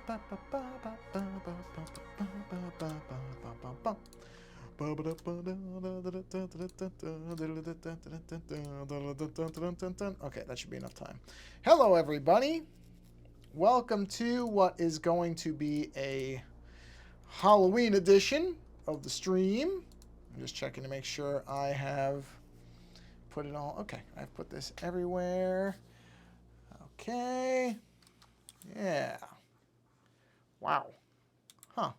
that should be enough time. Hello, everybody. Welcome to what is going to be a Halloween edition of the stream. I'm just checking to make sure I have put it all. Okay, I've put this everywhere. Okay. Yeah. Wow. Huh.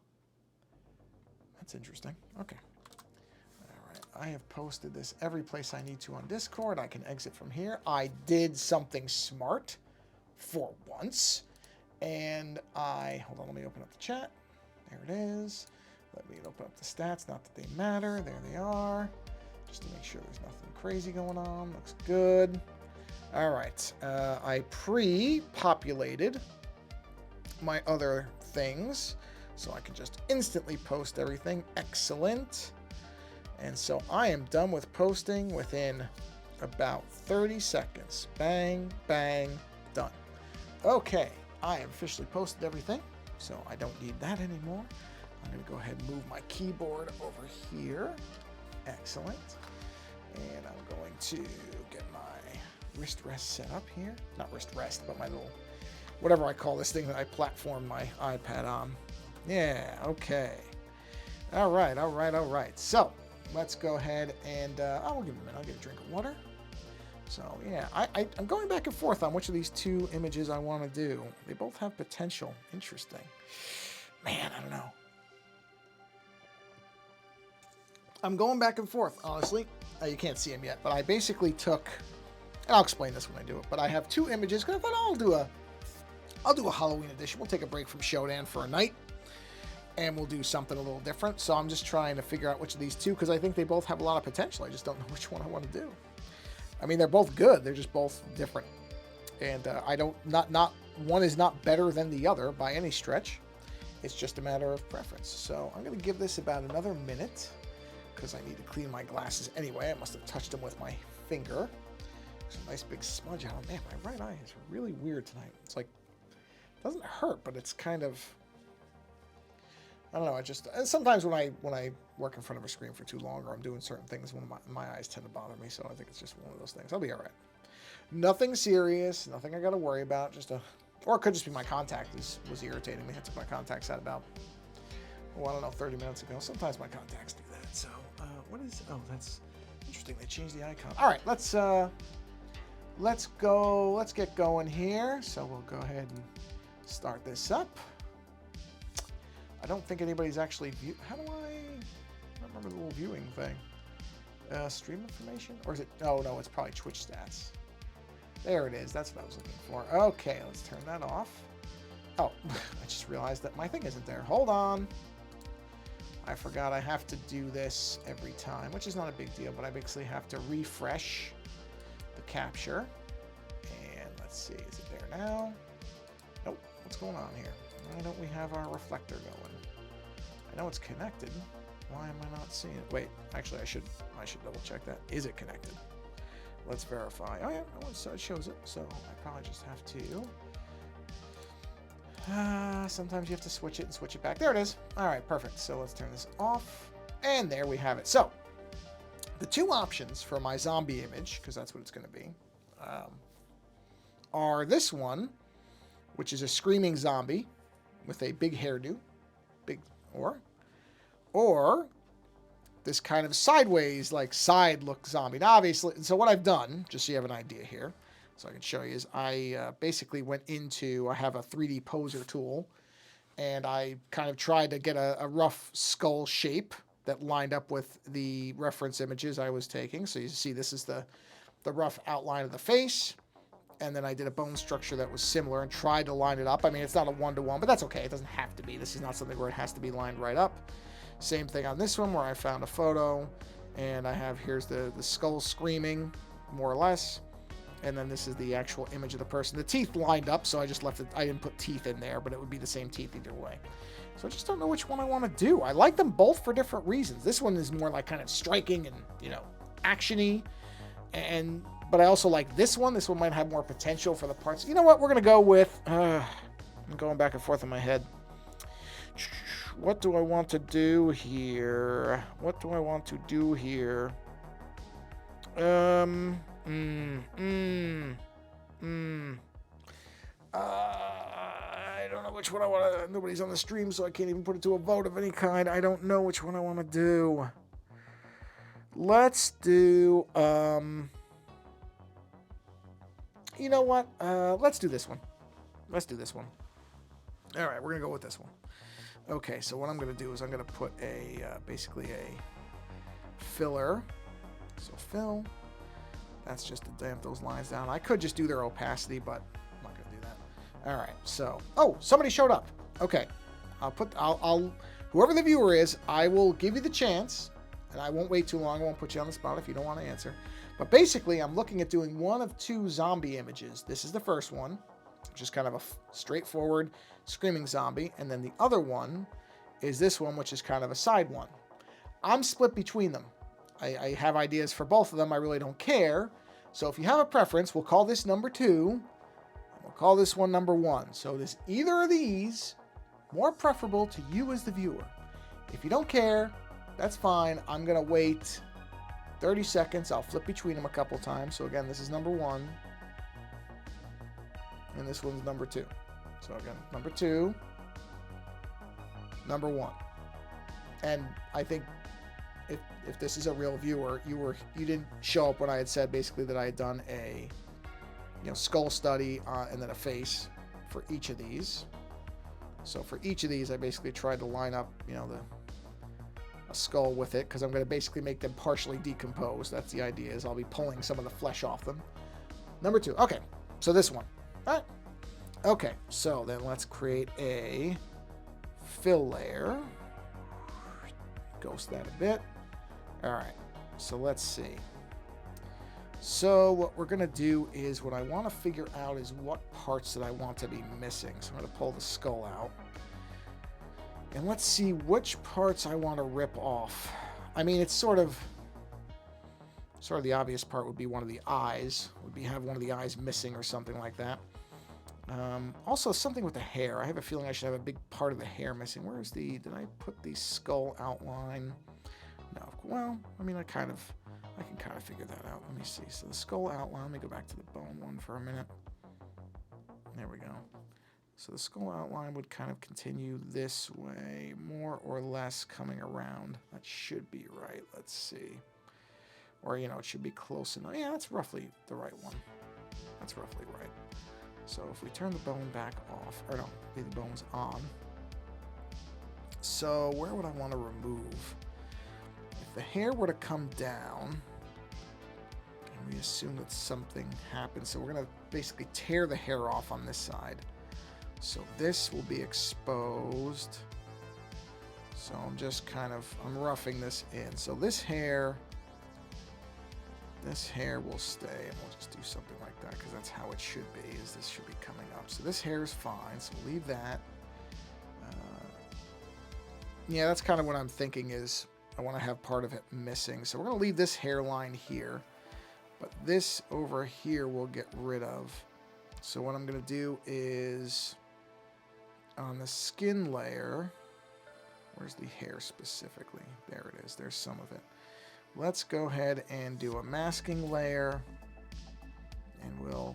That's interesting. Okay. All right. I have posted this every place I need to on Discord. I can exit from here. I did something smart for once. And hold on, let me open up the chat. There it is. Let me open up the stats. Not that they matter. There they are. Just to make sure there's nothing crazy going on. Looks good. All right. I pre-populated my other things, so I can just instantly post everything. Excellent. And so I am done with posting within about 30 seconds. Bang, bang, done. Okay, I have officially posted everything, so I don't need that anymore. I'm going to go ahead and move my keyboard over here. Excellent. And I'm going to get my wrist rest set up here. Not wrist rest, but my little, whatever I call this thing that I platform my iPad on. Yeah, okay. All right. So, let's go ahead and, I'll give it a minute. I'll get a drink of water. So, yeah, I'm going back and forth on which of these two images I want to do. They both have potential. Interesting. Man, I don't know. I'm going back and forth, honestly. You can't see them yet, but I basically took, and I'll explain this when I do it, but I have two images, because I thought I'll do a Halloween edition. We'll take a break from Shodan for a night, and we'll do something a little different. So I'm just trying to figure out which of these two, because I think they both have a lot of potential. I just don't know which one I want to do. I mean, they're both good. They're just both different. And not one is not better than the other by any stretch. It's just a matter of preference. So I'm going to give this about another minute, because I need to clean my glasses anyway. I must have touched them with my finger. There's a nice big smudge on them. Man, my right eye is really weird tonight. It's like, it doesn't hurt, but it's kind of, I don't know. Sometimes when I work in front of a screen for too long, or I'm doing certain things, one of my eyes tend to bother me. So I think it's just one of those things. I'll be all right. Nothing serious. Nothing I got to worry about. Or it could just be my contact was irritating me. I took my contacts out about, I don't know, 30 minutes ago. Sometimes my contacts do that. So what is? Oh, that's interesting. They changed the icon. All right, let's go. Let's get going here. So we'll go ahead and start this up. I don't think anybody's actually how do I don't remember the little viewing thing. Stream information? Or is it? Oh, no, it's probably Twitch stats. There it is. That's what I was looking for. Okay, let's turn that off. Oh, I just realized that my thing isn't there. Hold on. I forgot I have to do this every time, which is not a big deal, but I basically have to refresh the capture. And let's see, is it there now? Nope. What's going on here? Why don't we have our reflector going? I know it's connected. Why am I not seeing it? Wait, actually, I should double check that. Is it connected? Let's verify. Oh yeah, it shows it. So I probably just have to. Sometimes you have to switch it and switch it back. There it is. All right, perfect. So let's turn this off, and there we have it. So the two options for my zombie image, because that's what it's going to be, are this one, which is a screaming zombie with a big hairdo, or this kind of sideways, like side look zombie. Now, obviously, so what I've done, just so you have an idea here, so I can show you, is I basically I have a 3D poser tool, and I kind of tried to get a rough skull shape that lined up with the reference images I was taking. So you see this is the rough outline of the face. And then I did a bone structure that was similar and tried to line it up. I mean, it's not a one-to-one, but that's okay. It doesn't have to be. This is not something where it has to be lined right up. Same thing on this one, where I found a photo, and here's the skull screaming, more or less. And then this is the actual image of the person. The teeth lined up, so I just left it. I didn't put teeth in there, but it would be the same teeth either way. So I just don't know which one I want to do. I like them both for different reasons. This one is more like kind of striking and, action-y. But I also like this one. This one might have more potential for the parts. You know what? We're going to go with... I'm going back and forth in my head. What do I want to do here? What do I want to do here? I don't know which one I want to... Nobody's on the stream, so I can't even put it to a vote of any kind. I don't know which one I want to do. Let's do... You know what? Let's do this one. Let's do this one. All right, we're going to go with this one. Okay, so what I'm going to do is I'm going to put a, basically a filler. So fill. That's just to damp those lines down. I could just do their opacity, but I'm not going to do that. All right, so, oh, somebody showed up. Okay, whoever the viewer is, I will give you the chance, and I won't wait too long. I won't put you on the spot if you don't want to answer. But basically, I'm looking at doing one of two zombie images. This is the first one, which is kind of a straightforward screaming zombie. And then the other one is this one, which is kind of a side one. I'm split between them. I have ideas for both of them. I really don't care. So if you have a preference, we'll call this number 2. And we'll call this one number 1. So it is either of these more preferable to you as the viewer. If you don't care, that's fine. I'm going to wait 30 seconds. I'll flip between them a couple times. So again, this is number 1. And this one's number 2. So again, number 2, number 1. And I think if this is a real viewer, you didn't show up when I had said basically that I had done a skull study and then a face for each of these. So for each of these, I basically tried to line up a skull with it, because I'm going to basically make them partially decompose. That's the idea, is I'll be pulling some of the flesh off them. Number 2. Okay, so this one. All right. Okay, so then let's create a fill layer. Ghost that a bit. All right, so let's see. So what we're going to do is, what I want to figure out is what parts that I want to be missing. So I'm going to pull the skull out. And let's see which parts I want to rip off. I mean, it's sort of the obvious part would be one of the eyes. Have one of the eyes missing or something like that. Also, something with the hair. I have a feeling I should have a big part of the hair missing. Where's did I put the skull outline? No. Well, I mean, I can kind of figure that out. Let me see. So the skull outline, let me go back to the bone one for a minute. There we go. So the skull outline would kind of continue this way, more or less coming around. That should be right. Let's see. Or, it should be close enough. Yeah, that's roughly the right one. That's roughly right. So if we turn the bone back off, or no, leave the bones on. So where would I want to remove? If the hair were to come down, and we assume that something happened, so we're going to basically tear the hair off on this side. So this will be exposed. So I'm roughing this in. So this hair will stay, and we'll just do something like that, because that's how it should be, is this should be coming up. So this hair is fine, so we'll leave that. Yeah, that's kind of what I'm thinking, is I want to have part of it missing. So we're going to leave this hairline here, but this over here we'll get rid of. So what I'm going to do is, on the skin layer, where's the hair specifically? There it is. There's some of it. Let's go ahead and do a masking layer, and we'll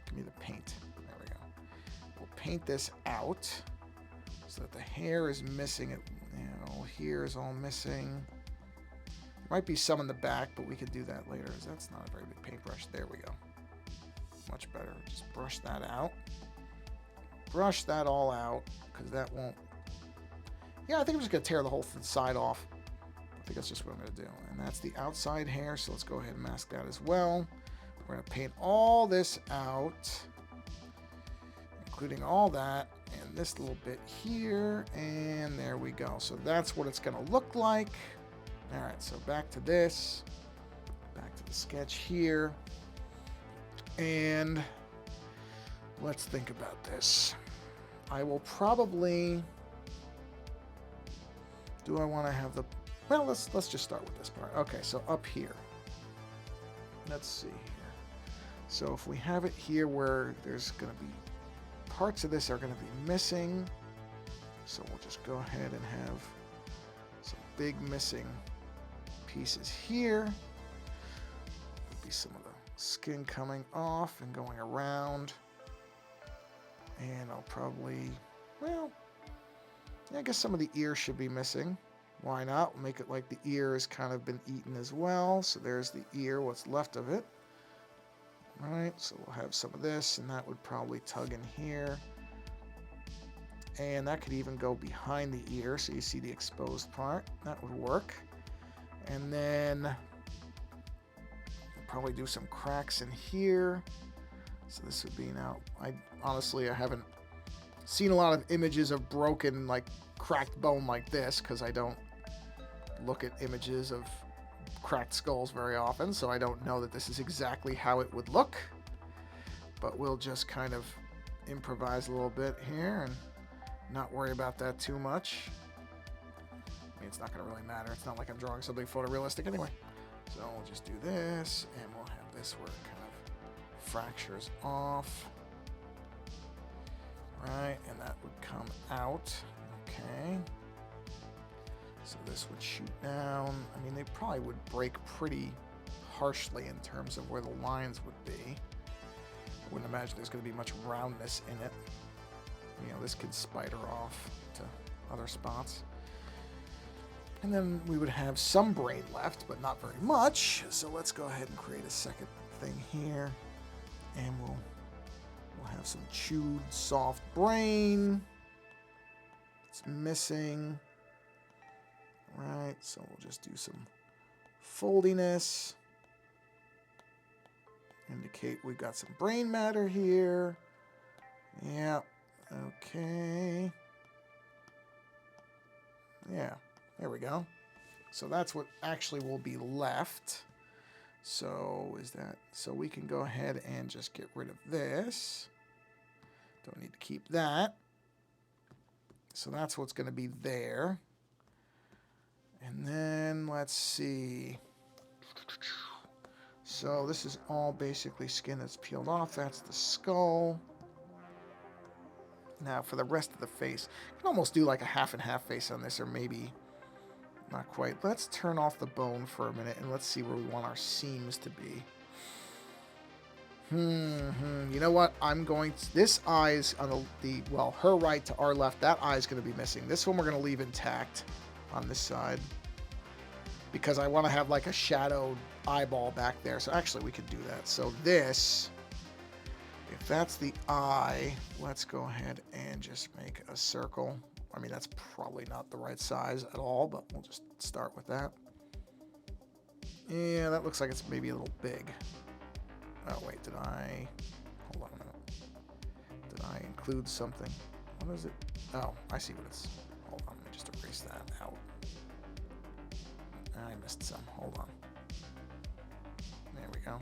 give me the paint. There we go. We'll paint this out so that the hair is missing. It, here is all missing. There might be some in the back, but we could do that later. That's not a very big paintbrush. There we go. Much better. Just brush that out. Brush that all out, because that won't. Yeah, I think I'm just gonna tear the whole side off. I think that's just what I'm going to do. And that's the outside hair, so let's go ahead and mask that as well. We're going to paint all this out, including all that, and this little bit here, and there we go. So that's what it's going to look like. All right, so back to this. Back to the sketch here. And let's think about this. I will probably... Do I want to have the... Well, let's just start with this part. Okay, so up here. Let's see here. So if we have it here where there's going to be parts of this are going to be missing. So we'll just go ahead and have some big missing pieces here. There'll be some of the skin coming off and going around. And I'll probably, well, I guess some of the ear should be missing. Why not? We'll make it like the ear has kind of been eaten as well. So there's the ear, what's left of it. All right, so we'll have some of this, and that would probably tug in here. And that could even go behind the ear, so you see the exposed part. That would work. And then probably do some cracks in here. So this would be now, honestly, I haven't seen a lot of images of broken, like cracked bone like this, because I don't look at images of cracked skulls very often, so I don't know that this is exactly how it would look. But we'll just kind of improvise a little bit here and not worry about that too much. I mean, it's not going to really matter. It's not like I'm drawing something photorealistic anyway. So we'll just do this, and we'll have this where it kind of fractures off. Right, and that would come out. Okay. So this would shoot down. I mean, they probably would break pretty harshly in terms of where the lines would be. I wouldn't imagine there's going to be much roundness in it. You know, this could spider off to other spots. And then we would have some brain left, but not very much. So let's go ahead and create a second thing here. And we'll have some chewed soft brain. It's missing. Right, so we'll just do some foldiness. Indicate we've got some brain matter here. Yeah, okay. Yeah, there we go. So that's what actually will be left. So is that, so we can go ahead and just get rid of this. Don't need to keep that. So that's what's going to be there. And then let's see. So this is all basically skin that's peeled off. That's the skull. Now for the rest of the face, you can almost do like a half and half face on this, or maybe not quite. Let's turn off the bone for a minute and let's see where we want our seams to be. You know what? I'm going to, this eye is on well, her right to our left. That eye is going to be missing. This one we're going to leave intact on this side, because I want to have like a shadowed eyeball back there. So actually we could do that. So this, if that's the eye, let's go ahead and just make a circle. I mean, that's probably not the right size at all, but we'll just start with that. Yeah, that looks like it's maybe a little big. Oh, wait, hold on a minute. Did I include something? What is it? Oh, I see what it's, hold on, let me just erase that out. I missed some, hold on. There we go.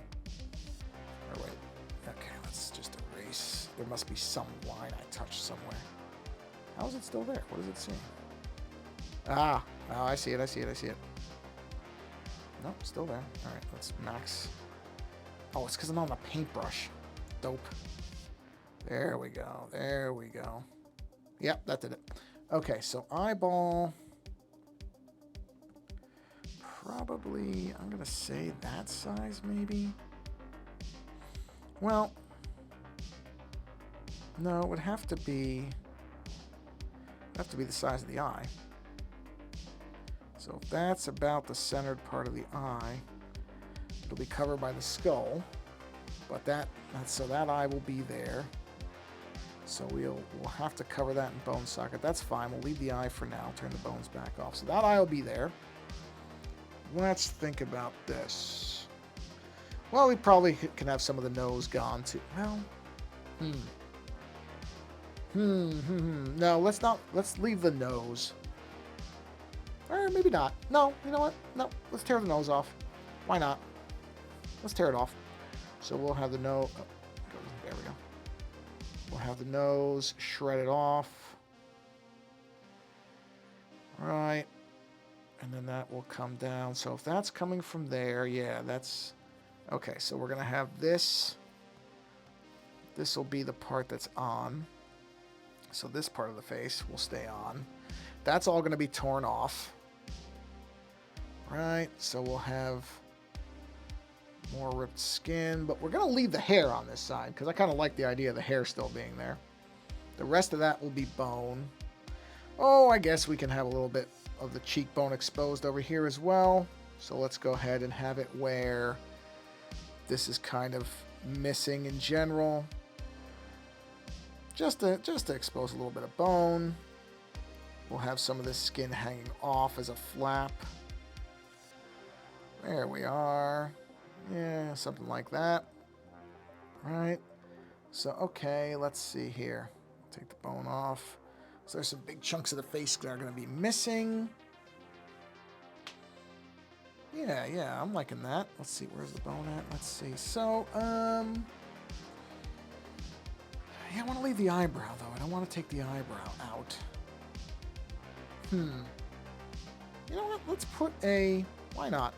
Oh, wait, okay, let's just erase. There must be some line I touched somewhere. How is it still there? What is it saying? Ah, oh, I see it, I see it, I see it. Nope, still there. All right, let's max. Oh, it's because I'm on the paintbrush. Dope. There we go. There we go. Yep, that did it. Okay, so eyeball. Probably, I'm going to say that size, maybe. Well, no, it would have to be the size of the eye. So if that's about the centered part of the eye, it'll be covered by the skull, but so that eye will be there. So we'll have to cover that in bone socket. That's fine. We'll leave the eye for now. Turn the bones back off. So that eye will be there. Let's think about this. Well, we probably can have some of the nose gone too. Well, No, let's leave the nose. Or maybe not. No, you know what? No, let's tear the nose off. Why not? Let's tear it off. So we'll have the nose. Oh, there we go. We'll have the nose shredded off. Right. And then that will come down. So if that's coming from there, yeah, that's... Okay, so we're going to have this. This will be the part that's on. So this part of the face will stay on. That's all going to be torn off. Right, so we'll have more ripped skin, but we're going to leave the hair on this side because I kind of like the idea of the hair still being there. The rest of that will be bone. Oh, I guess we can have a little bit of the cheekbone exposed over here as well. So let's go ahead and have it where this is kind of missing in general. Just to expose a little bit of bone. We'll have some of this skin hanging off as a flap. There we are. Yeah, something like that. Right. So, okay, let's see here. Take the bone off. So there's some big chunks of the face that are going to be missing. Yeah, I'm liking that. Let's see, where's the bone at? Let's see. So, yeah, I want to leave the eyebrow, though. I don't want to take the eyebrow out. You know what? Let's put a... Why not?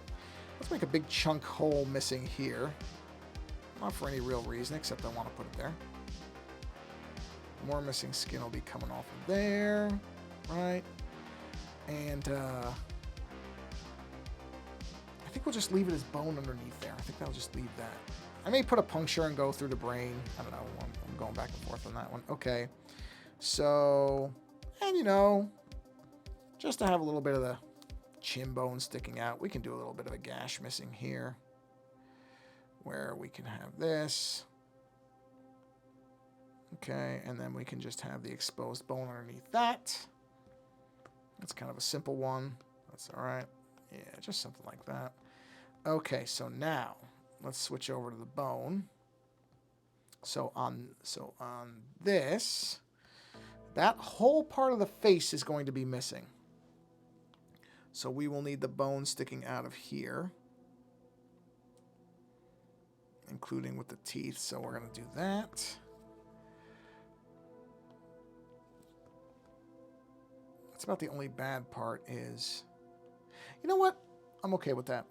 Let's make a big chunk hole missing here. Not for any real reason, except I want to put it there. More missing skin will be coming off of there. Right? And, I think we'll just leave it as bone underneath there. I think I'll just leave that. I may put a puncture and go through the brain. I don't know. I'm going back and forth on that one. Okay. So, and you know, just to have a little bit of the chin bone sticking out, we can do a little bit of a gash missing here where we can have this. Okay, and then we can just have the exposed bone underneath that. That's kind of a simple one. That's all right. Yeah, just something like that. Okay, so now let's switch over to the bone. So on this, that whole part of the face is going to be missing. So we will need the bone sticking out of here, including with the teeth. So we're going to do that. That's about the only bad part is... You know what? I'm okay with that.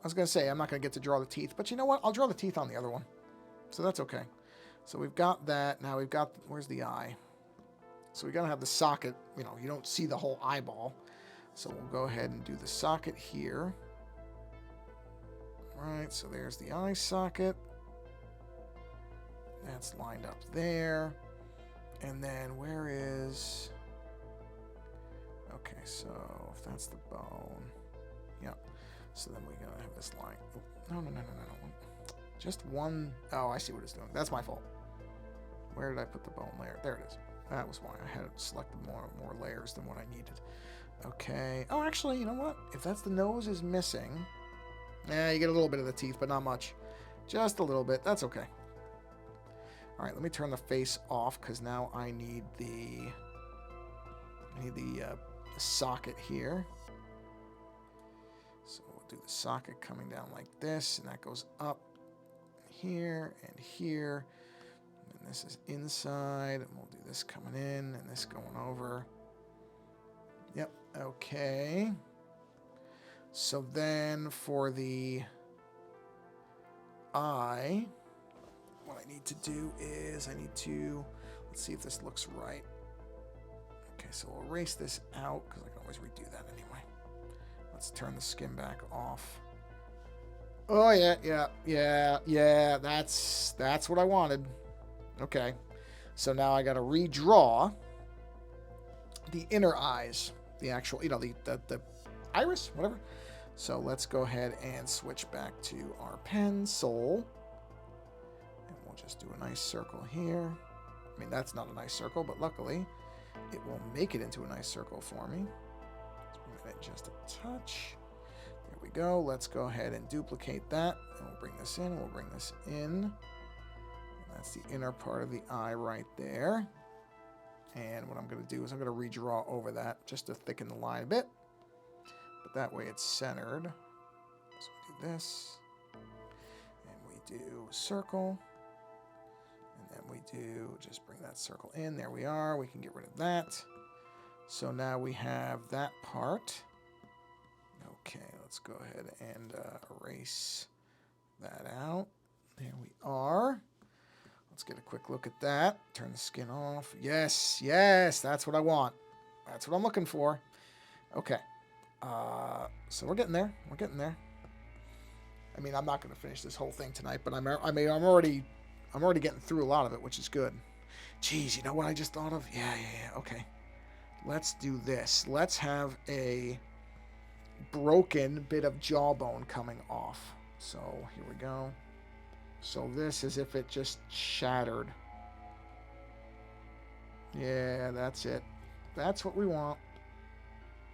I was going to say, I'm not going to get to draw the teeth, but you know what? I'll draw the teeth on the other one. So that's okay. So we've got that. Now we've got... Where's the eye? So we got to have the socket. You know, you don't see the whole eyeball. So we'll go ahead and do the socket here. Right, so there's the eye socket. That's lined up there. And then where is... Okay, so if that's the bone... Yep. So then we gotta have this line. No. Just one... Oh, I see what it's doing. That's my fault. Where did I put the bone layer? There it is. That was why I had selected more layers than what I needed. Okay. Oh, actually, you know what? If that's the nose is missing... you get a little bit of the teeth, but not much. Just a little bit. That's okay. All right, let me turn the face off, because now I need the socket here. So we'll do the socket coming down like this, and that goes up here and here. And this is inside, and we'll do this coming in and this going over. Yep, okay. So then for the eye, what I need to do is let's see if this looks right. Okay, so we'll erase this out because I can always redo that anyway. Let's turn the skin back off. Oh, yeah, that's what I wanted. Okay, so now I got to redraw the inner eyes, the actual, the iris, whatever. So let's go ahead and switch back to our pencil. And we'll just do a nice circle here. I mean, that's not a nice circle, but luckily it will make it into a nice circle for me. Let's bring it just a touch. There we go. Let's go ahead and duplicate that. And we'll bring this in. We'll bring this in. And that's the inner part of the eye right there. And what I'm going to do is I'm going to redraw over that just to thicken the line a bit. But that way it's centered. So we do this. And we do a circle. And then we do just bring that circle in. There we are. We can get rid of that. So now we have that part. Okay, let's go ahead and erase that out. There we are. Let's get a quick look at that. Turn the skin off. Yes, yes, that's what I want. That's what I'm looking for. Okay. So we're getting there. We're getting there. I mean, I'm not going to finish this whole thing tonight, but I'm already getting through a lot of it, which is good. Geez, you know what I just thought of? Yeah. Okay. Let's do this. Let's have a broken bit of jawbone coming off. So here we go. So this is if it just shattered. Yeah, that's it. That's what we want.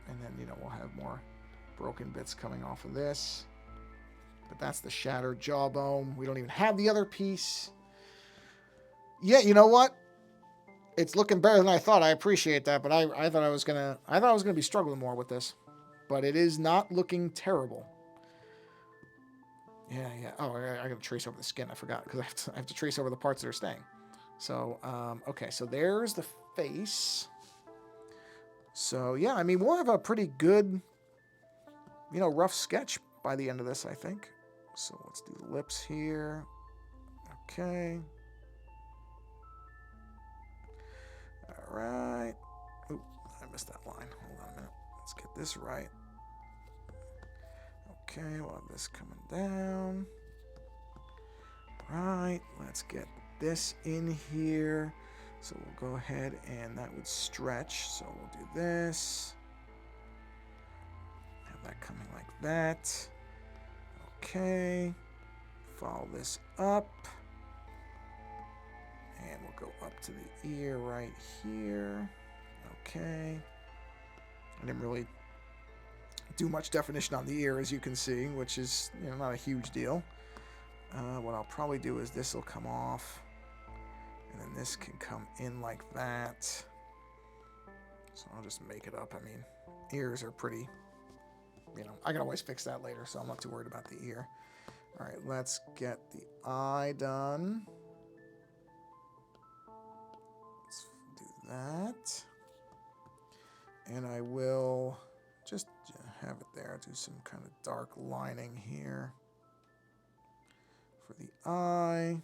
And then, we'll have more broken bits coming off of this. But that's the shattered jawbone. We don't even have the other piece. Yeah, you know what? It's looking better than I thought. I appreciate that, but I thought I was gonna be struggling more with this. But it is not looking terrible. Yeah. Oh, I gotta trace over the skin. I forgot because I have to trace over the parts that are staying. So, okay. So there's the face. So yeah, I mean, we'll have a pretty good, rough sketch by the end of this, I think. So let's do the lips here. Okay. All right. Oop, I missed that line. Hold on a minute. Let's get this right. Okay, we'll have this coming down. Right. Let's get this in here. So we'll go ahead and that would stretch. So we'll do this. Have that coming like that. Okay. Follow this up. And we'll go up to the ear right here. Okay. I didn't really do much definition on the ear, as you can see, which is, not a huge deal. What I'll probably do is this will come off. And then this can come in like that. So I'll just make it up. I mean, ears are pretty, I can always fix that later, so I'm not too worried about the ear. All right, let's get the eye done. Let's do that. And I will just have it there. Do some kind of dark lining here for the eye.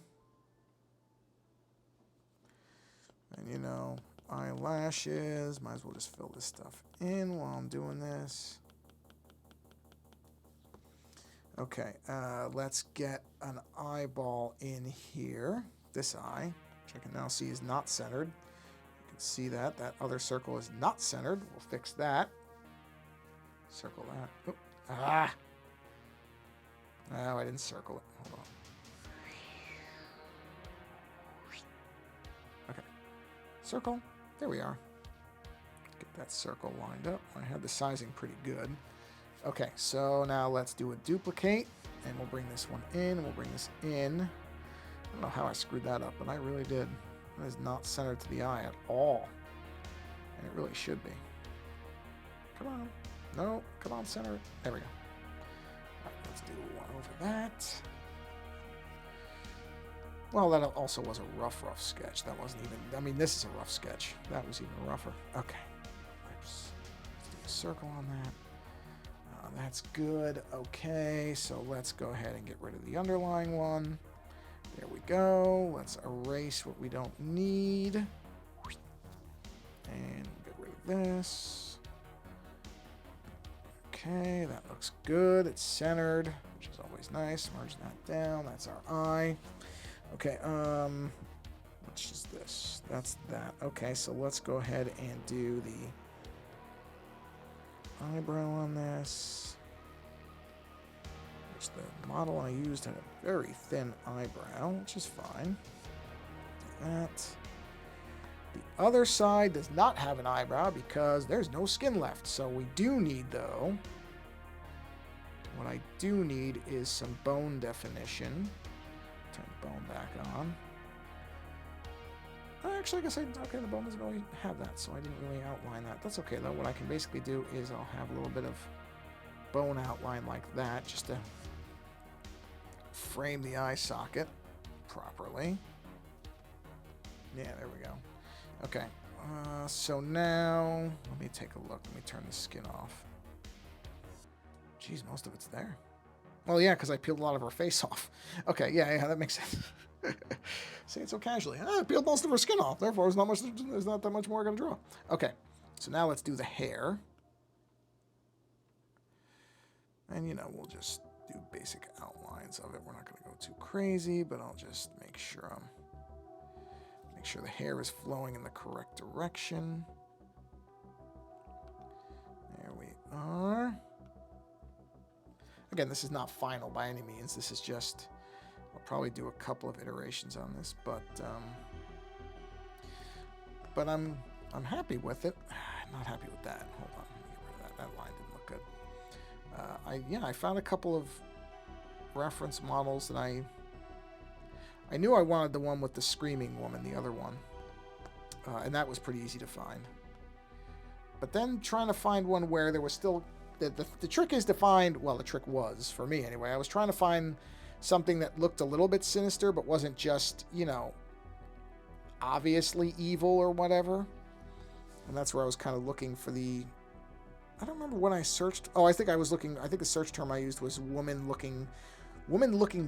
And, eyelashes. Might as well just fill this stuff in while I'm doing this. Okay, let's get an eyeball in here. This eye, which I can now see is not centered. You can see that. That other circle is not centered. We'll fix that. Circle that. Oop. Ah! Oh, I didn't circle it. Hold on. Okay. Circle. There we are. Get that circle lined up. I had the sizing pretty good. Okay, so now let's do a duplicate, and we'll bring this one in, and we'll bring this in. I don't know how I screwed that up, but I really did. That is not centered to the eye at all. And it really should be. Come on. No, come on, center it. There we go. All right, let's do one over that. Well, that also was a rough sketch. That wasn't even, I mean, this is a rough sketch. That was even rougher. Okay. Let's do a circle on that. That's good. Okay, so let's go ahead and get rid of the underlying one. There we go. Let's erase what we don't need. And get rid of this. Okay, that looks good. It's centered, which is always nice. Merge that down. That's our eye. Okay, which is this? That's that. Okay, so let's go ahead and do the eyebrow on this, which the model I used had a very thin eyebrow, which is fine. Do that. The other side does not have an eyebrow because there's no skin left. So we do need, though, what I do need is some bone definition. Turn the bone back on. Actually, I guess okay, the bone doesn't really have that, so I didn't really outline that. That's okay, though. What I can basically do is I'll have a little bit of bone outline like that, just to frame the eye socket properly. Yeah, there we go. Okay, so now, let me take a look. Let me turn the skin off. Geez, most of it's there. Well, yeah, because I peeled a lot of her face off. Okay, yeah, that makes sense. Say it so casually. I peeled most of her skin off. Therefore, there's not that much more I gotta draw. Okay, so now let's do the hair. And, you know, we'll just do basic outlines of it. We're not gonna go too crazy, but I'll just make sure the hair is flowing in the correct direction. There we are. Again, this is not final by any means. This is just, I'll probably do a couple of iterations on this, but I'm happy with it. I'm not happy with that. Hold on, let me get rid of that. That line didn't look good. I found a couple of reference models that I knew I wanted the one with the screaming woman, the other one, and that was pretty easy to find. But then trying to find one where there was still the trick is to find, well, the trick was, for me anyway, I was trying to find something that looked a little bit sinister but wasn't just, you know, obviously evil or whatever. And that's where I was kind of looking for the, I don't remember when I searched. Oh, I think the search term I used was woman looking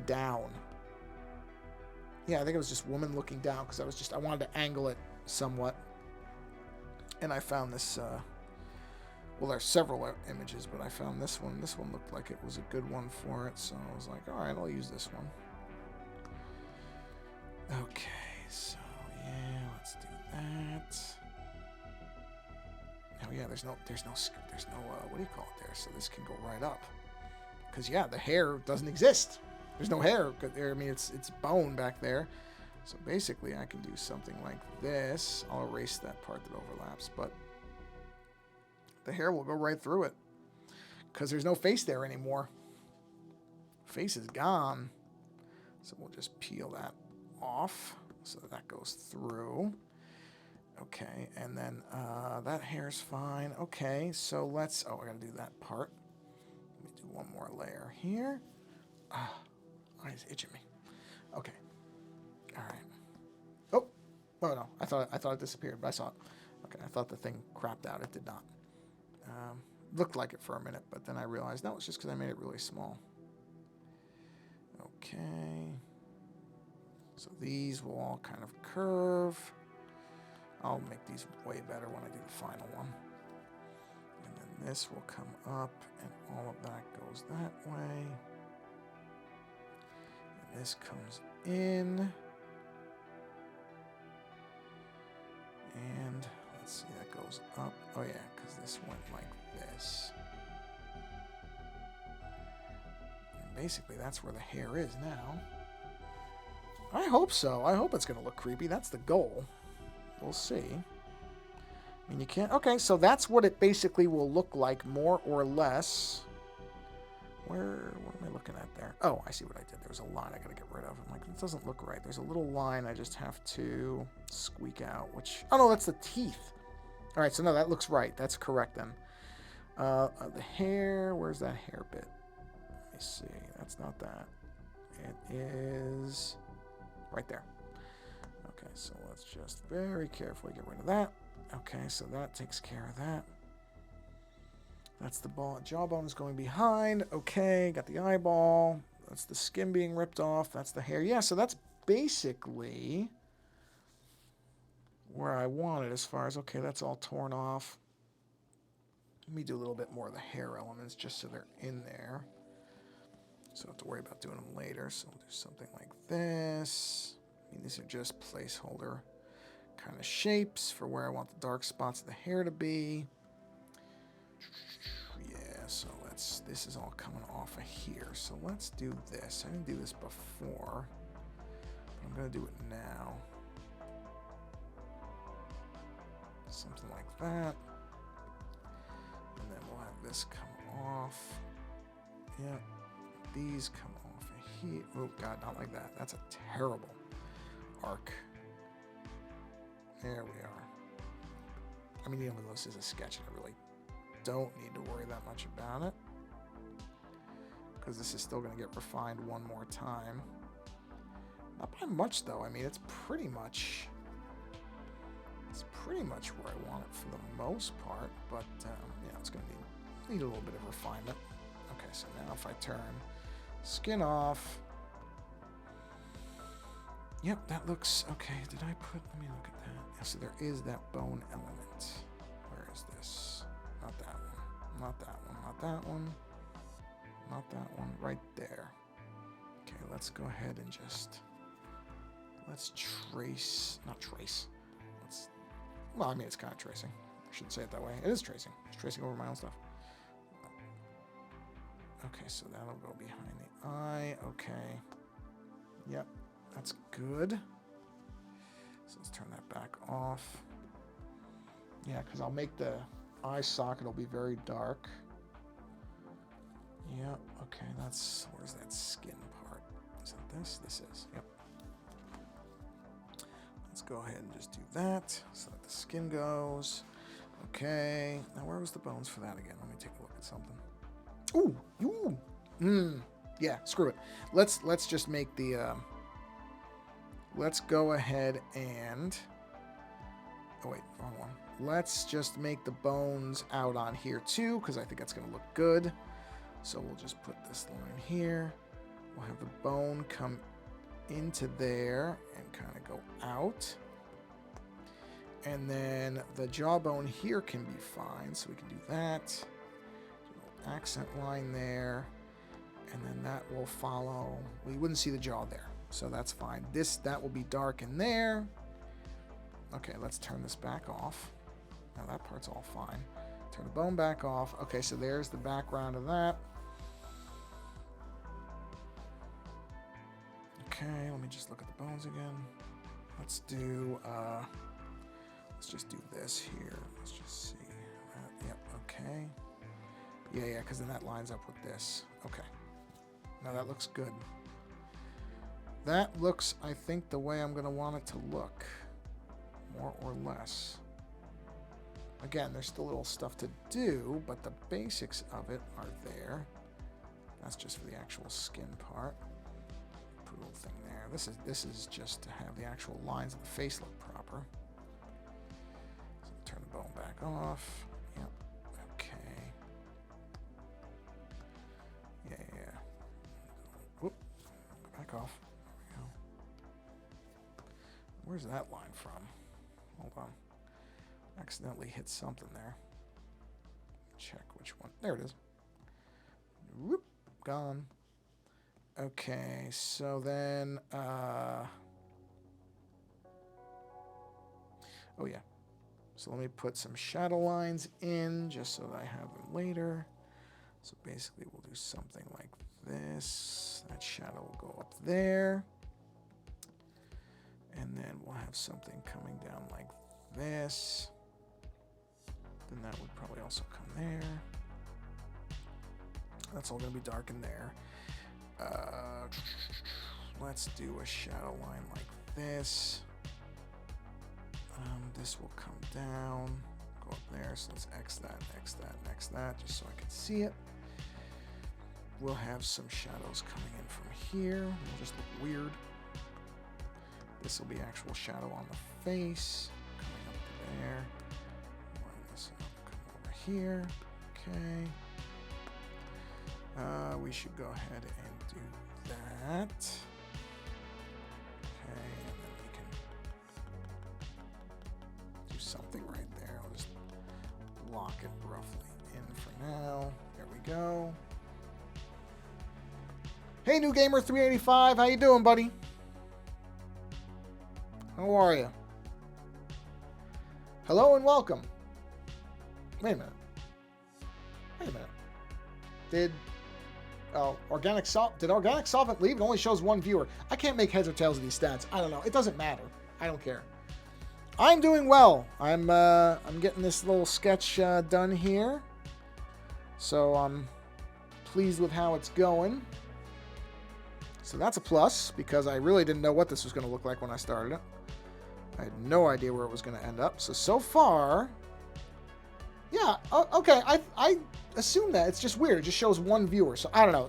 down. Yeah, I think it was just woman looking down because I wanted to angle it somewhat. And I found this, well, there's several images, but I found this one. This one looked like it was a good one for it, so I was like, all right, I'll use this one. Okay, so yeah, let's do that. Oh yeah, there's no what do you call it there? So this can go right up, because yeah, the hair doesn't exist. There's no hair there. I mean, it's bone back there. So basically, I can do something like this. I'll erase that part that overlaps, but the hair will go right through it because there's no face there anymore. Face is gone. So we'll just peel that off so that goes through. Okay, and then that hair's fine. Okay, so let's, I gotta do that part. Let me do one more layer here. It's itching me. Okay. All right. Oh no, I thought it disappeared, but I saw it. Okay, I thought the thing crapped out. It did not. Looked like it for a minute, but then I realized no, it's just because I made it really small. Okay. So these will all kind of curve. I'll make these way better when I do the final one. And then this will come up, and all of that goes that way. And this comes in. And let's see, that goes up. Oh yeah, because this went like this. And basically, that's where the hair is now. I hope so. I hope it's going to look creepy. That's the goal. We'll see. I mean, you can't... Okay, so that's what it basically will look like, more or less. What am I looking at there? Oh, I see what I did. There was a line I got to get rid of. I'm like, it doesn't look right. There's a little line I just have to squeak out, which... Oh, no, that's the teeth. All right, so no, that looks right. That's correct then. The hair... Where's that hair bit? Let me see. That's not that. It is... right there. Okay, so let's just very carefully get rid of that. Okay, so that takes care of that. That's the jawbone is going behind. Okay, got the eyeball. That's the skin being ripped off. That's the hair. Yeah, so that's basically where I want it as far as, okay, that's all torn off. Let me do a little bit more of the hair elements just so they're in there. So I don't have to worry about doing them later. So we'll do something like this. I mean, these are just placeholder kind of shapes for where I want the dark spots of the hair to be. Yeah, so this is all coming off of here. So let's do this. I didn't do this before, but I'm going to do it now. Something like that. And then we'll have this come off. Yeah, these come off of here. Oh, God, not like that. That's a terrible arc. There we are. I mean, even though this is a sketch, I really don't need to worry that much about it, because this is still going to get refined one more time. Not by much, though. I mean, it's pretty much where I want it for the most part, but yeah, it's going to need a little bit of refinement. Okay, so now if I turn Skin off. Yep, that looks okay. Did I put? Let me look at that. Yeah, so there is that bone element. Where is this? Not that one. Not that one. Not that one. Not that one. Right there. Okay, let's go ahead and just let's trace. Not trace. Let's. Well, I mean, it's kind of tracing. I shouldn't say it that way. It is tracing. It's tracing over my own stuff. Okay, so that'll go behind the eye. Okay. Yep, that's good. So let's turn that back off. Yeah, because I'll make the eye socket will be very dark. Yep, okay, that's... Where's that skin part? Is that this? This is. Yep. Let's go ahead and just do that so that the skin goes. Okay. Now, where was the bones for that again? Let me take a look at something. Ooh. Yeah, screw it. Let's just make the let's go ahead and oh wait, wrong one. Let's just make the bones out on here too, because I think that's gonna look good. So we'll just put this line here. We'll have the bone come into there and kind of go out. And then the jawbone here can be fine, so we can do that. Accent line there, and then that will follow. We wouldn't see the jaw there, so that's fine. That will be dark in there. Okay, let's turn this back off. Now that part's all fine. Turn the bone back off. Okay, so there's the background of that. Okay, let me just look at the bones again. Let's just do this here. Let's just see that. Yep, okay. Yeah, because then that lines up with this. Okay. Now that looks good. That looks, I think, the way I'm going to want it to look. More or less. Again, there's still little stuff to do, but the basics of it are there. That's just for the actual skin part. Put a little thing there. This is just to have the actual lines of the face look proper. So turn the bone back off. Yep. Okay. Yeah. Whoop. Back off. There we go. Where's that line from? Hold on. Accidentally hit something there. Check which one. There it is. Whoop. Gone. Okay, so then, oh yeah. So let me put some shadow lines in just so that I have them later. So basically we'll do something like this. That shadow will go up there. And then we'll have something coming down like this. Then that would probably also come there. That's all going to be dark in there. Let's do a shadow line like this. This will come down, go up there. So let's X that, X that, and X that, just so I can see it. We'll have some shadows coming in from here. It'll just look weird. This will be actual shadow on the face, coming up there. Line this up, come over here. Okay. We should go ahead and do that. Okay, and then we can do something right there. I'll just lock it roughly in for now. There we go. Hey, New Gamer 385, how you doing, buddy? How are you? Hello and welcome. Wait a minute. Wait a minute. Did Organic Solvent leave? It only shows one viewer. I can't make heads or tails of these stats. I don't know. It doesn't matter. I don't care. I'm doing well. I'm getting this little sketch done here. So I'm pleased with how it's going. So that's a plus, because I really didn't know what this was going to look like when I started it. I had no idea where it was going to end up. So far, yeah, okay. I assume that. It's just weird. It just shows one viewer. So I don't know.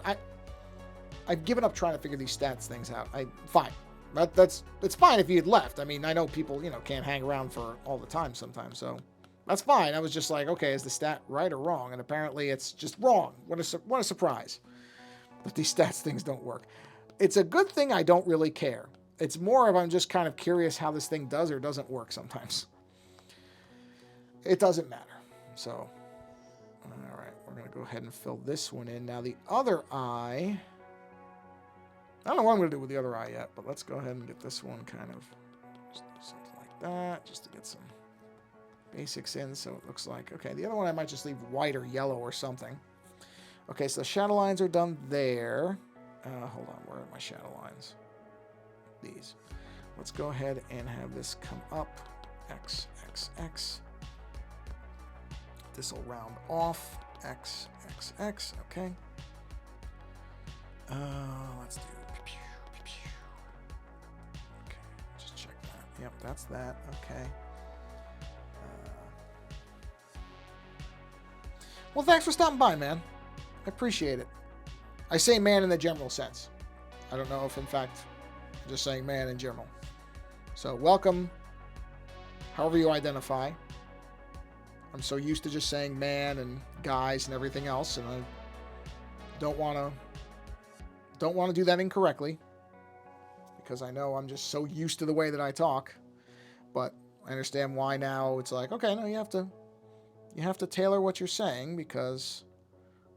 I've given up trying to figure these stats things out. Fine. It's fine if you had left. I mean, I know people, can't hang around for all the time sometimes. So that's fine. I was just like, okay, is the stat right or wrong? And apparently it's just wrong. What a surprise. that these stats things don't work. It's a good thing I don't really care. It's more of I'm just kind of curious how this thing does or doesn't work sometimes. It doesn't matter. So, all right, we're going to go ahead and fill this one in. Now, the other eye, I don't know what I'm going to do with the other eye yet, but let's go ahead and get this one kind of just do something like that, just to get some basics in. So it looks like, okay, the other one I might just leave white or yellow or something. Okay, so the shadow lines are done there. Hold on, where are my shadow lines? These. Let's go ahead and have this come up. X, X, X. This will round off. X, X, X. Okay. Let's do. Okay, just check that. Yep, that's that. Okay. Well, thanks for stopping by, man. I appreciate it. I say man in the general sense. I don't know if, in fact, I'm just saying man in general. So, welcome, however you identify. I'm so used to just saying man and guys and everything else, and I don't want to do that incorrectly, because I know I'm just so used to the way that I talk. But I understand why now it's like, okay, no, you have to tailor what you're saying, because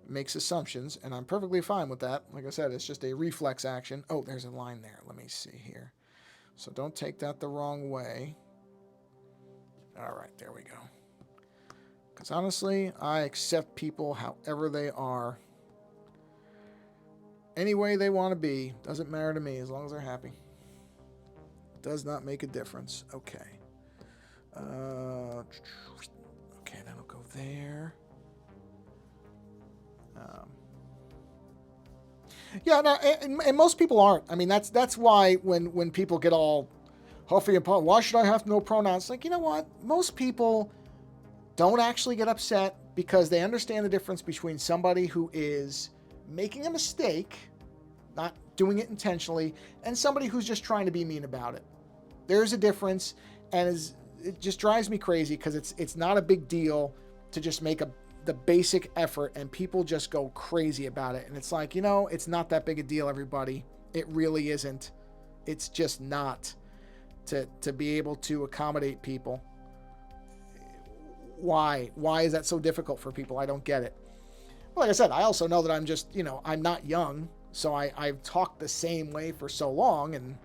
it makes assumptions, and I'm perfectly fine with that. Like I said, it's just a reflex action. Oh, there's a line there. Let me see here. So don't take that the wrong way. All right, there we go. Because honestly, I accept people however they are. Any way they want to be. Doesn't matter to me as long as they're happy. Does not make a difference. Okay. Okay, that'll go there. Yeah, no, and most people aren't. I mean, that's why when people get all huffy and puffy, why should I have no pronouns? Like, you know what? Most people don't actually get upset because they understand the difference between somebody who is making a mistake, not doing it intentionally, and somebody who's just trying to be mean about it. There's a difference, and it just drives me crazy because it's not a big deal to just make the basic effort, and people just go crazy about it. And it's like, you know, it's not that big a deal, everybody. It really isn't. It's just not to be able to accommodate people. Why is that so difficult for people? I don't get it. Well, like I said, I also know that I'm just, you know, I'm not young, so I've talked the same way for so long, and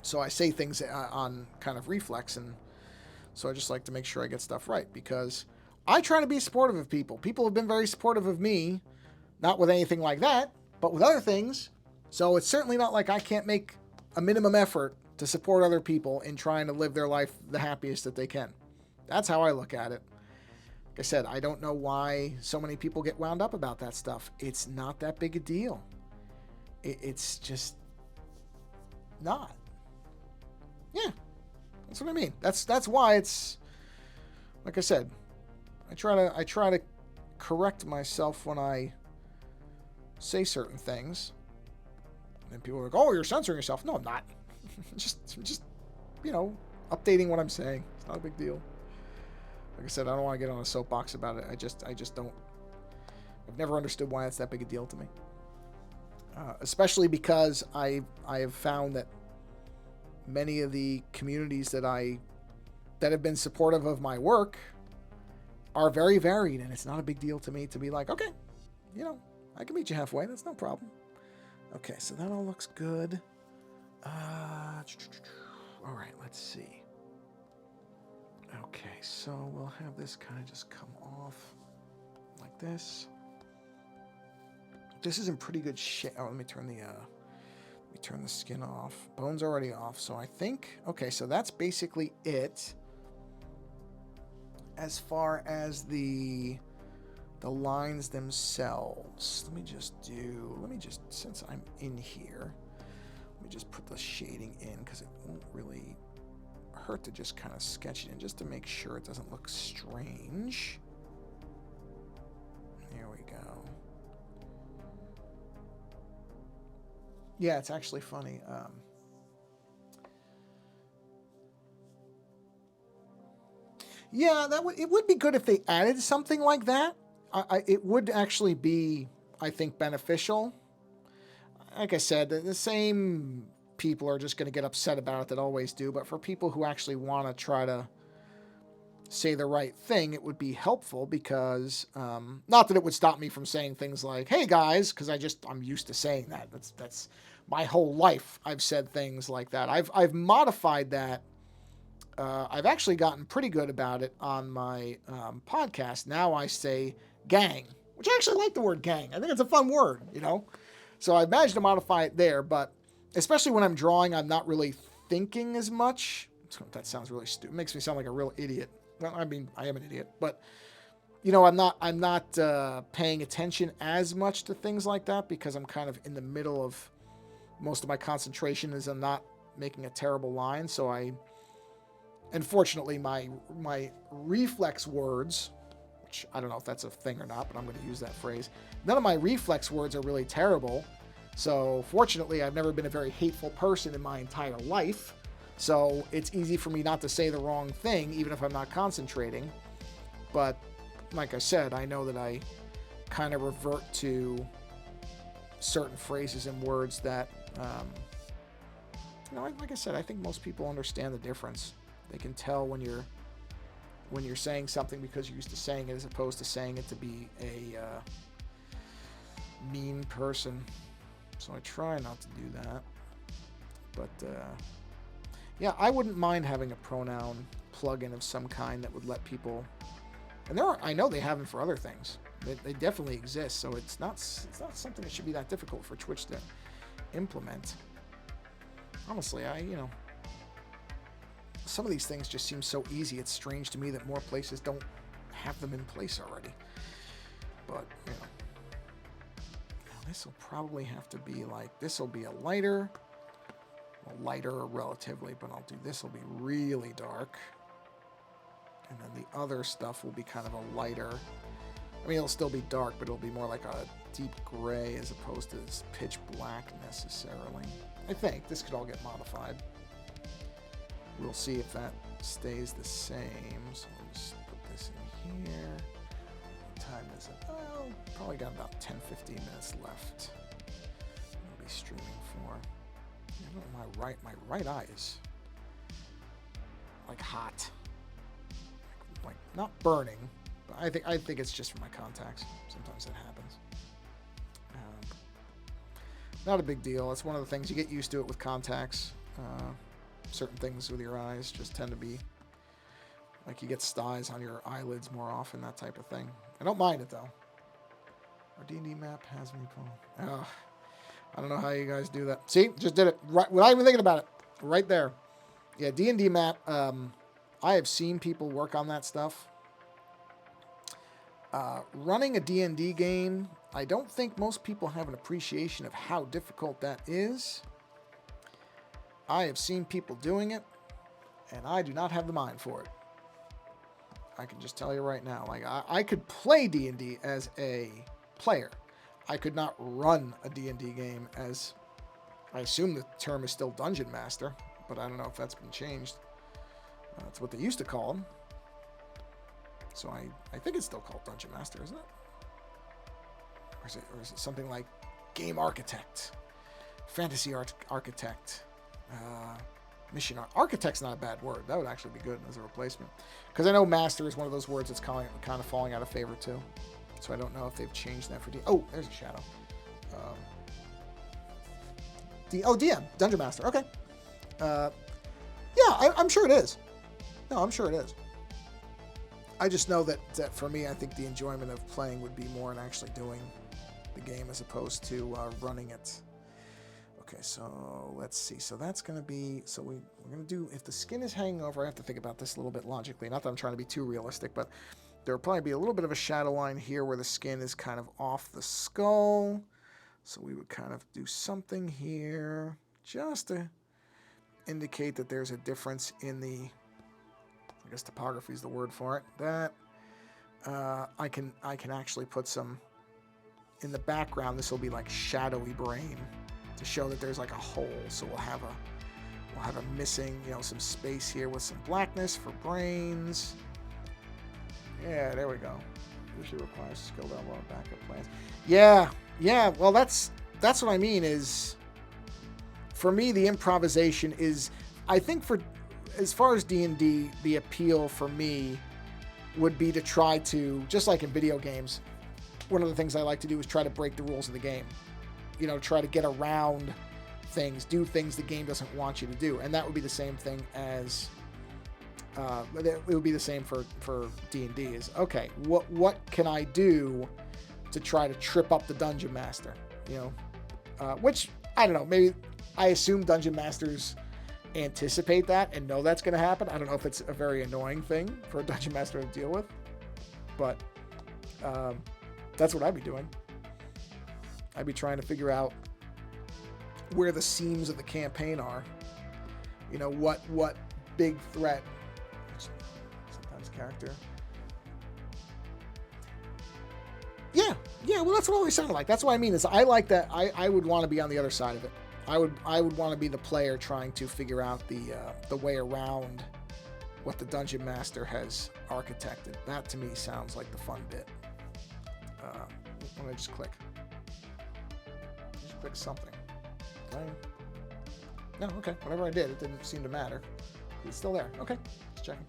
so I say things on kind of reflex, and so I just like to make sure I get stuff right, because I try to be supportive of people. People have been very supportive of me, not with anything like that, but with other things. So it's certainly not like I can't make a minimum effort to support other people in trying to live their life the happiest that they can. That's how I look at it. Like I said, I don't know why so many people get wound up about that stuff. It's not that big a deal. It's just not. Yeah, that's what I mean. That's why it's, like I said, I try to correct myself when I say certain things. And people are like, "Oh, you're censoring yourself." No, I'm not. just you know, updating what I'm saying. It's not a big deal. Like I said, I don't want to get on a soapbox about it. I just don't. I've never understood why it's that big a deal to me. Especially because I have found that many of the communities that have been supportive of my work are very varied, and it's not a big deal to me to be like, okay, you know, I can meet you halfway. That's no problem. Okay, so that all looks good. All right, let's see. Okay, so we'll have this kind of just come off like this. This is in pretty good shape. Oh, let me turn the skin off. Bone's already off, so I think, okay, so that's basically it. As far as the lines themselves, let me just, since I'm in here, let me just put the shading in, because it won't really hurt to just kind of sketch it in, just to make sure it doesn't look strange. There we go. Yeah, it's actually funny. Yeah, it would be good if they added something like that. It would actually be I think, beneficial. Like I said, the same people are just going to get upset about it that always do. But for people who actually want to try to say the right thing, it would be helpful because, not that it would stop me from saying things like, hey guys, because I'm used to saying that. That's my whole life. I've said things like that. I've modified that. I've actually gotten pretty good about it on my podcast. Now I say gang, which I actually like the word gang. I think it's a fun word, So I've managed to modify it there, but especially when I'm drawing, I'm not really thinking as much. That sounds really stupid. It makes me sound like a real idiot. Well, I mean, I am an idiot, but I'm not paying attention as much to things like that because I'm kind of in the middle of most of my concentration is I'm not making a terrible line. So unfortunately, my reflex words, which I don't know if that's a thing or not, but I'm going to use that phrase. None of my reflex words are really terrible. So fortunately, I've never been a very hateful person in my entire life. So it's easy for me not to say the wrong thing, even if I'm not concentrating. But like I said, I know that I kind of revert to certain phrases and words that, like I said, I think most people understand the difference. They can tell when you're saying something because you're used to saying it as opposed to saying it to be a mean person. So I try not to do that. But yeah, I wouldn't mind having a pronoun plugin of some kind that would let people, and I know they have them for other things. They definitely exist, so it's not something that should be that difficult for Twitch to implement. Honestly, some of these things just seem so easy. It's strange to me that more places don't have them in place already. But, this will probably have to be like, this will be a lighter relatively, but I'll do this will be really dark. And then the other stuff will be kind of a lighter. I mean, it'll still be dark, but it'll be more like a deep gray as opposed to this pitch black necessarily. I think this could all get modified. We'll see if that stays the same. So I'll just put this in here. What time is it? Oh, probably got about 10-15 minutes left. I'll be streaming for. My right eye is like hot, like not burning, but I think it's just from my contacts. Sometimes that happens. Not a big deal. It's one of the things you get used to it with contacts. Certain things with your eyes just tend to be like you get styes on your eyelids more often, that type of thing. I don't mind it though. Our D&D map has me pulled. I don't know how you guys do that. See, just did it right without even thinking about it. Right there. Yeah, D&D map. I have seen people work on that stuff. Running a D&D game, I don't think most people have an appreciation of how difficult that is. I have seen people doing it, and I do not have the mind for it. I can just tell you right now. Like I could play D&D as a player. I could not run a D&D game as, I assume the term is still Dungeon Master, but I don't know if that's been changed. That's what they used to call them. So I think it's still called Dungeon Master, isn't it? Or is it something like Game Architect, Fantasy Architect, Mission Architect's not a bad word. That would actually be good as a replacement. Because I know Master is one of those words that's kind of falling out of favor too. So I don't know if they've changed that for D. Oh, there's a shadow. DM, Dungeon Master. Okay. Yeah, I'm sure it is. No, I'm sure it is. I just know that for me, I think the enjoyment of playing would be more in actually doing the game as opposed to running it. Okay, so let's see. So that's going to be... So we're going to do... If the skin is hanging over, I have to think about this a little bit logically. Not that I'm trying to be too realistic, but there will probably be a little bit of a shadow line here where the skin is kind of off the skull. So we would kind of do something here just to indicate that there's a difference in the... I guess topography is the word for it. That I can actually put some... In the background, this will be like shadowy brain to show that there's like a hole. So we'll have a missing, some space here with some blackness for brains. Yeah, there we go. Usually requires skill level and backup plans. Yeah, yeah. Well, that's what I mean. Is for me the improvisation is. I think for as far as D&D, the appeal for me would be to try to, just like in video games, one of the things I like to do is try to break the rules of the game. You know, try to get around things, do things the game doesn't want you to do, and that would be the same thing as. It would be the same for D&D. Is okay. What can I do to try to trip up the dungeon master? You know, which I don't know. Maybe I assume dungeon masters anticipate that and know that's going to happen. I don't know if it's a very annoying thing for a dungeon master to deal with, but that's what I'd be doing. I'd be trying to figure out where the seams of the campaign are. You know, what big threat. Sometimes character. Yeah. Well, that's what it always sounded like. That's what I mean. Is I like that. I would want to be on the other side of it. I would want to be the player trying to figure out the way around what the dungeon master has architected. That to me sounds like the fun bit. Let me just click. Just click something. No, okay. Whatever I did, it didn't seem to matter. It's still there. Okay, just checking.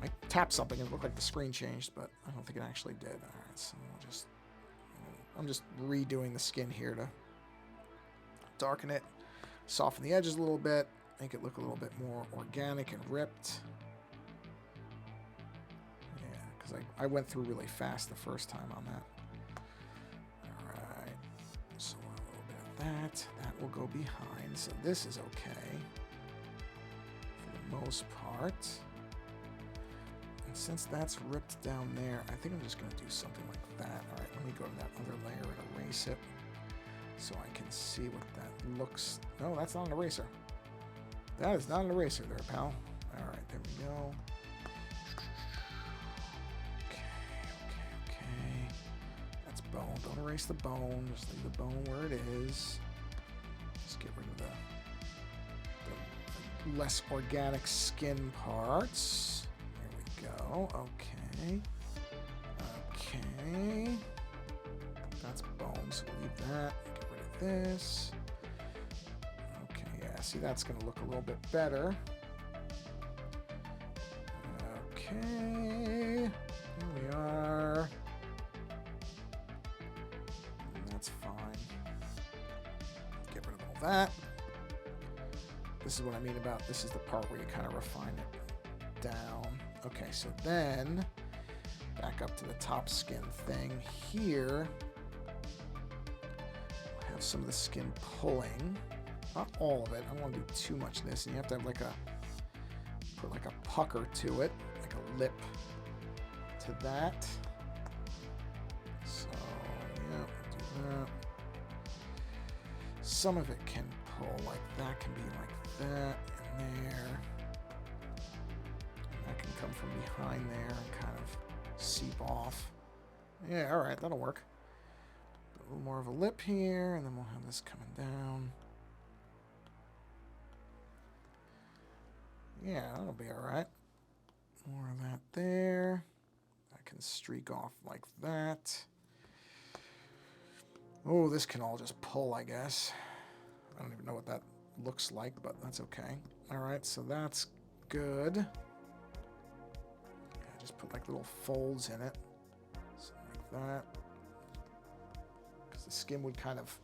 I tapped something and it looked like the screen changed, but I don't think it actually did. All right, so I'm just redoing the skin here to darken it, soften the edges a little bit, make it look a little bit more organic and ripped. Yeah, because I went through really fast the first time on that. Alright, so a little bit of that. That will go behind, so this is okay for the most part. And since that's ripped down there, I think I'm just going to do something like that. Alright, let me go to that other layer and erase it, so I can see what that looks. No, that's not an eraser. That is not an eraser there, pal. All right, there we go. Okay. That's bone. Don't erase the bone. Just leave the bone where it is. Just get rid of the less organic skin parts. There we go. Okay. That's bone, so we'll leave that. This. Okay, yeah, see, that's going to look a little bit better. Okay, here we are. That's fine. Get rid of all that. This is what I mean about, this is the part where you kind of refine it down. Okay, so then, back up to the top skin thing here. Some of the skin pulling, not all of it. I don't want to do too much of this, and you have to have put like a pucker to it, like a lip to that. So yeah, do that. Some of it can pull, like that can be like that in there, and that can come from behind there and kind of seep off. Yeah, all right, that'll work. A little more of a lip here, and then we'll have this coming down. Yeah, that'll be all right. More of that there. I can streak off like that. Oh, this can all just pull, I guess. I don't even know what that looks like, but that's okay. All right, so that's good. Yeah, just put like little folds in it. Something like that. The skin would kind of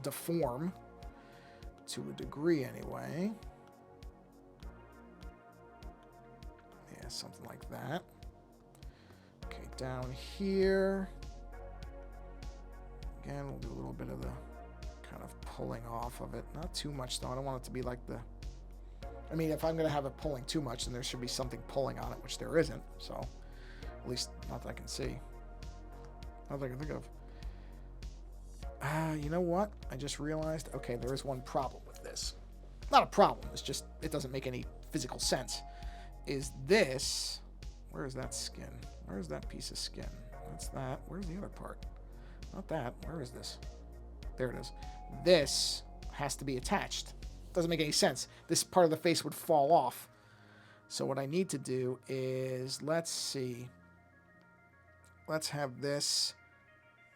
deform to a degree anyway. Yeah, something like that. Okay, down here. Again, we'll do a little bit of the kind of pulling off of it. Not too much, though. I don't want it to be like the... I mean, if I'm going to have it pulling too much, then there should be something pulling on it, which there isn't. So, at least not that I can see. Not that I can think of. You know what? I just realized, okay, there is one problem with this. Not a problem, it's just, it doesn't make any physical sense. Is this, where is that skin? Where is that piece of skin? That's that. Where's the other part? Not that. Where is this? There it is. This has to be attached. Doesn't make any sense. This part of the face would fall off. So what I need to do is, let's see. let's have this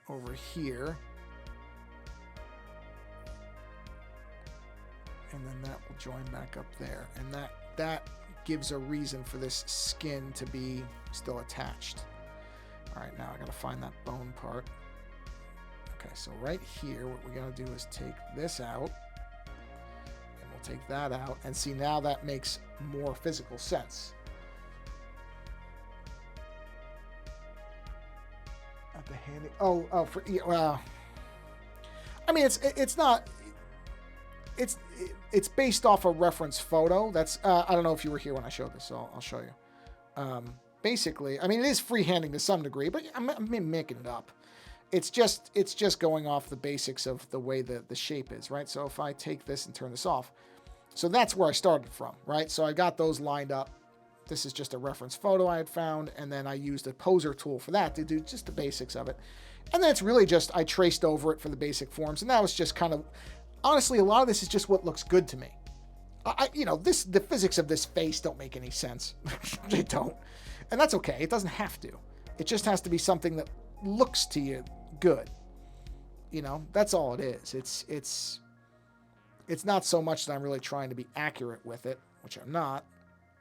over here. And then that will join back up there. And that gives a reason for this skin to be still attached. All right, now I gotta find that bone part. Okay, so right here, what we're gonna do is take this out, and we'll take that out, and see, now that makes more physical sense. At the handy, well, I mean, it's not. It's based off a reference photo. That's I don't know if you were here when I showed this, so I'll show you. Basically, I mean, it is freehanding to some degree, but I'm making it up. It's just going off the basics of the way the shape is, right? So if I take this and turn this off, so that's where I started from, right? So I got those lined up. This is just a reference photo I had found, and then I used a poser tool for that to do just the basics of it. And then it's really just I traced over it for the basic forms, and that was just kind of. Honestly, a lot of this is just what looks good to me. The physics of this face don't make any sense. They don't. And that's okay. It doesn't have to. It just has to be something that looks to you good. That's all it is. It's not so much that I'm really trying to be accurate with it, which I'm not.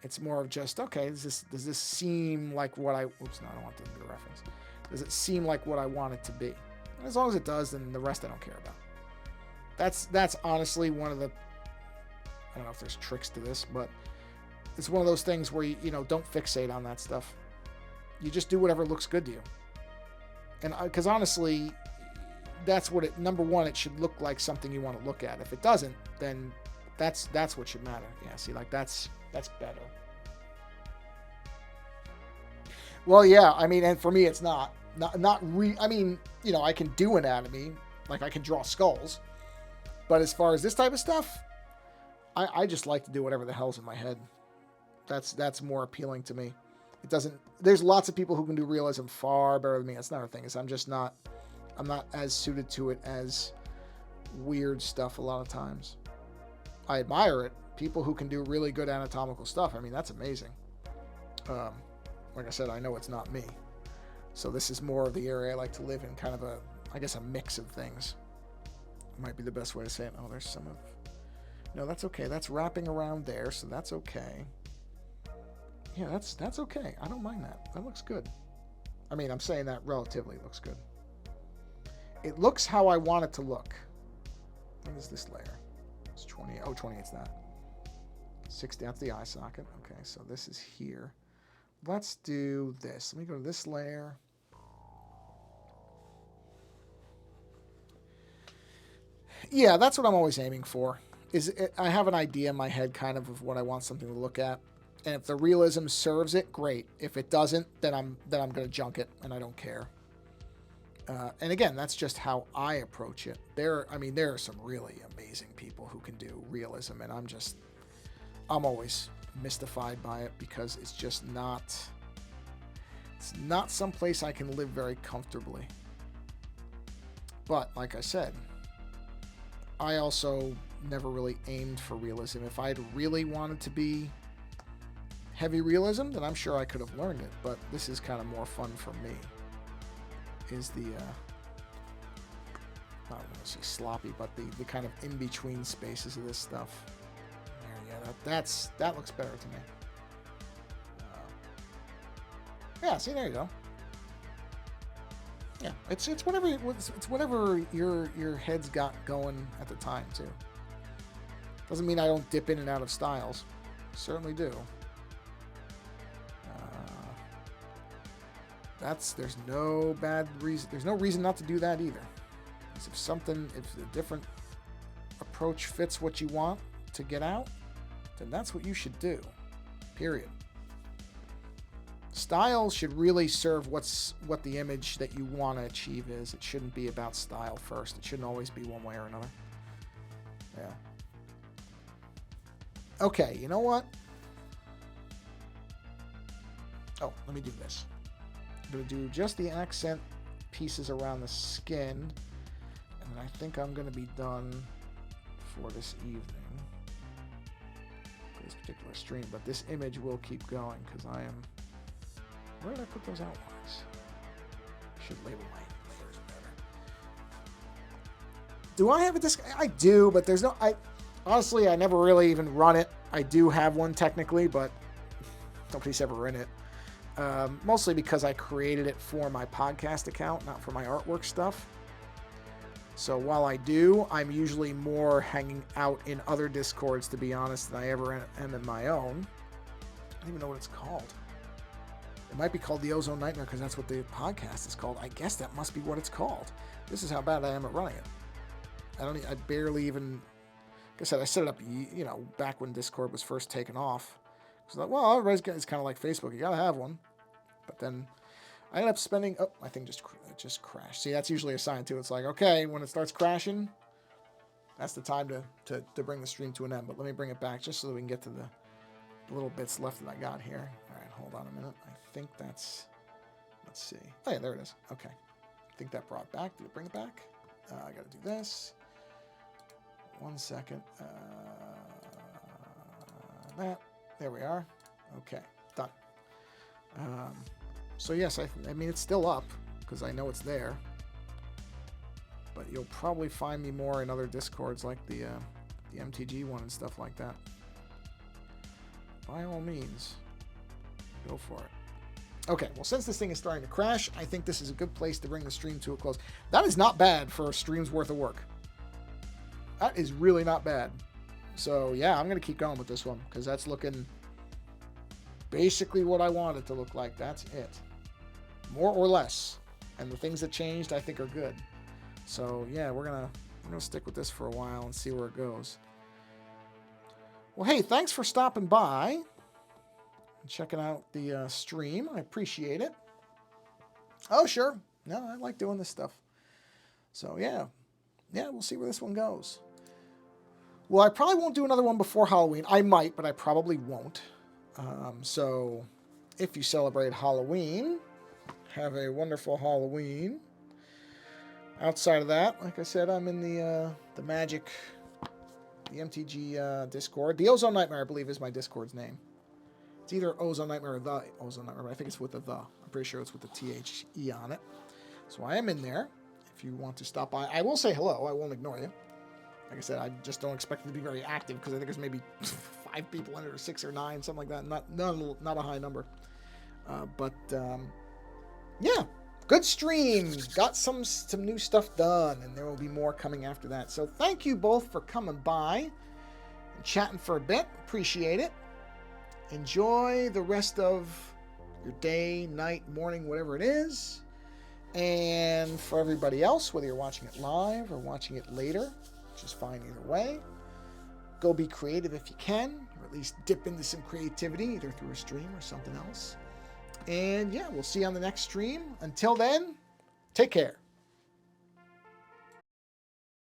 It's more of just, okay, does this seem like what I... Oops, no, I don't want that to be a reference. Does it seem like what I want it to be? And as long as it does, then the rest I don't care about. That's honestly one of the, I don't know if there's tricks to this, but it's one of those things where you don't fixate on that stuff. You just do whatever looks good to you. And because honestly, that's what number one, it should look like something you want to look at. If it doesn't, then that's what should matter. Yeah, see, like that's better. Well, yeah, I mean, and for me, it's not I mean, I can do anatomy, like I can draw skulls. But as far as this type of stuff, I just like to do whatever the hell's in my head. That's more appealing to me. It doesn't. There's lots of people who can do realism far better than me. That's not a thing. I'm not as suited to it as weird stuff a lot of times. I admire it. People who can do really good anatomical stuff. I mean, that's amazing. Like I said, I know it's not me. So this is more of the area I like to live in, kind of a mix of things. Might be the best way to say it. Oh, there's some of... No, that's okay. That's wrapping around there, so that's okay. Yeah, that's okay. I don't mind that. That looks good. I mean, I'm saying that relatively looks good. It looks how I want it to look. What is this layer? It's 20. Oh, 20, it's that. 60, that's the eye socket. Okay, so this is here. Let's do this. Let me go to this layer. Yeah, that's what I'm always aiming for. I have an idea in my head kind of what I want something to look at. And if the realism serves it, great. If it doesn't, then I'm going to junk it, and I don't care. And again, that's just how I approach it. There are some really amazing people who can do realism, and I'm always mystified by it because it's not someplace I can live very comfortably. But like I said, I also never really aimed for realism. If I'd really wanted to be heavy realism, then I'm sure I could have learned it. But this is kind of more fun for me. Is the, I don't want to say sloppy, but the kind of in-between spaces of this stuff. There, yeah, that looks better to me. Yeah, see, there you go. Yeah, it's whatever your head's got going at the time too. Doesn't mean I don't dip in and out of styles. Certainly do. There's no bad reason. There's no reason not to do that either. If a different approach fits what you want to get out, then that's what you should do. Period. Style should really serve what the image that you want to achieve is. It shouldn't be about style first. It shouldn't always be one way or another. Yeah. Okay, you know what? Oh, let me do this. I'm going to do just the accent pieces around the skin, and then I think I'm going to be done for this evening, for this particular stream. But this image will keep going because I am... Where did I put those outlines? Should label my layers better. Do I have a Discord? I do, but there's no... Honestly, I never really even run it. I do have one technically, but nobody's ever in it. Mostly because I created it for my podcast account, not for my artwork stuff. So while I do, I'm usually more hanging out in other Discords, to be honest, than I ever am in my own. I don't even know what it's called. It might be called the Ozone Nightmare because that's what the podcast is called. I guess that must be what it's called. This is how bad I am at running it. I barely even... Like I said, I set it up, back when Discord was first taken off. So like, well, everybody's it's kind of like Facebook. You gotta have one. But then I ended up spending... Oh, my thing just crashed. See, that's usually a sign, too. It's like, okay, when it starts crashing, that's the time to bring the stream to an end. But let me bring it back just so that we can get to the little bits left that I got here. All right, hold on a minute. I think that's... Let's see. Oh, yeah, there it is. Okay. I think that brought back. Did it bring it back? I got to do this. 1 second. That. There we are. Okay, done. So yes, I mean, it's still up because I know it's there. But you'll probably find me more in other Discords like the MTG one and stuff like that. By all means, go for it. Okay, well, since this thing is starting to crash, I think this is a good place to bring the stream to a close. That is not bad for a stream's worth of work. That is really not bad. So, yeah, I'm going to keep going with this one because that's looking basically what I want it to look like. That's it. More or less. And the things that changed, I think, are good. So, yeah, we're gonna stick with this for a while and see where it goes. Well, hey, thanks for stopping by and checking out the stream. I appreciate it. Oh, sure. No, I like doing this stuff. So, yeah. Yeah, we'll see where this one goes. Well, I probably won't do another one before Halloween. I might, but I probably won't. So, if you celebrate Halloween, have a wonderful Halloween. Outside of that, like I said, I'm in the Magic, the MTG Discord. The Ozone Nightmare, I believe, is my Discord's name. It's either Ozone Nightmare or the Ozone Nightmare, but I think it's with the. I'm pretty sure it's with the THE on it. So I am in there. If you want to stop by, I will say hello. I won't ignore you. Like I said, I just don't expect it to be very active because I think there's maybe 5 people in it, or 6 or 9, something like that. Not a high number. Yeah, good stream. Got some new stuff done, and there will be more coming after that. So thank you both for coming by and chatting for a bit. Appreciate it. Enjoy the rest of your day, night, morning, whatever it is. And for everybody else, whether you're watching it live or watching it later, which is fine either way, go be creative if you can, or at least dip into some creativity, either through a stream or something else. And yeah, we'll see you on the next stream. Until then, take care.